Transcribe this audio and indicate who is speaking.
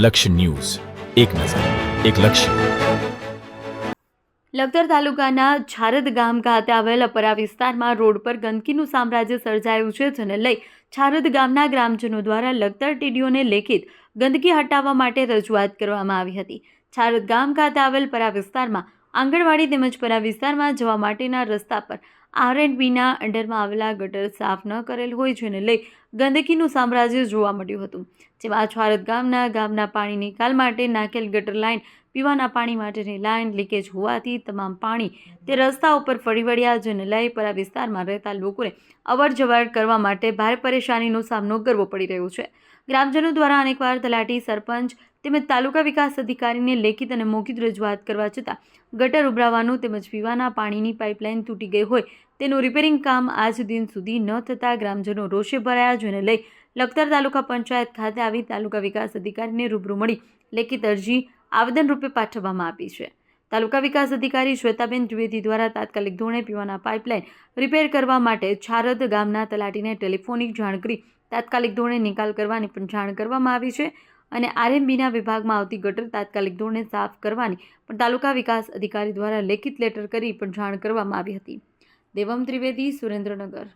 Speaker 1: લક્ષ્ય ન્યૂઝ, એક નજર, એક લક્ષ્ય.
Speaker 2: લખતર તાલુકાના છારદ ગામ ખાતે આવેલ અપરા વિસ્તારમાં રોડ પર ગંદકીનું સામ્રાજ્ય સર્જાયું છે, જેને લઈ છારદ ગામના ગ્રામજનો દ્વારા લખતર ટીડીઓને લેખિત ગંદકી હટાવવા માટે રજૂઆત કરવામાં આવી હતી. છારદ ગામ ખાતે આવેલ પરા વિસ્તારમાં આંગણવાડી તેમજ પરા વિસ્તારમાં જવા માટેના રસ્તા પર R&Bના અંડરમાં આવેલા ગટર સાફ ન કરેલ હોય, જેને લઈ ગંદકીનું સામ્રાજ્ય જોવા મળ્યું હતું. જેમાં છારદ ગામના પાણી નિકાલ માટે નાખેલ ગટર લાઇન પીવાના પાણી માટેની લાઇન લીકેજ હોવાથી તમામ પાણી તે રસ્તા ઉપર ફરી વળ્યા, જેને લઈ પરા વિસ્તારમાં રહેતા લોકોને અવરજવર કરવા માટે ભારે પરેશાનીનો સામનો કરવો પડી રહ્યો છે. ગ્રામજનો દ્વારા અનેકવાર તલાટી, સરપંચ તેમજ તાલુકા વિકાસ અધિકારીને લેખિત અને મૌખિક રજૂઆત કરવા છતાં ગટર ઉભરાવાનું તેમજ પીવાના પાણીની પાઇપલાઇન તૂટી ગઈ હોય તેનું રિપેરિંગ કામ આજ દિન સુધી ન થતાં ગ્રામજનો રોષે ભરાયા, જેને લઈ લખતર તાલુકા પંચાયત ખાતે આવી તાલુકા વિકાસ અધિકારીને રૂબરૂ મળી લેખિત અરજી આવેદન રૂપે પાઠવવામાં આપી છે. તાલુકા વિકાસ અધિકારી શ્વેતાબેન દ્વિવેદી દ્વારા તાત્કાલિક ધોરણે પીવાના પાઇપલાઇન રિપેર કરવા માટે છારદ ગામના તલાટીને ટેલિફોનિક જાણ કરી તાત્કાલિક ધોરણે નિકાલ કરવાની પણ જાણ કરવામાં આવી છે અને R&Bના વિભાગમાં આવતી ગટર તાત્કાલિક ધોરણે સાફ કરવાની પણ તાલુકા વિકાસ અધિકારી દ્વારા લેખિત લેટર કરી પણ જાણ કરવામાં આવી હતી. દેવમ ત્રિવેદી, સુરેન્દ્રનગર.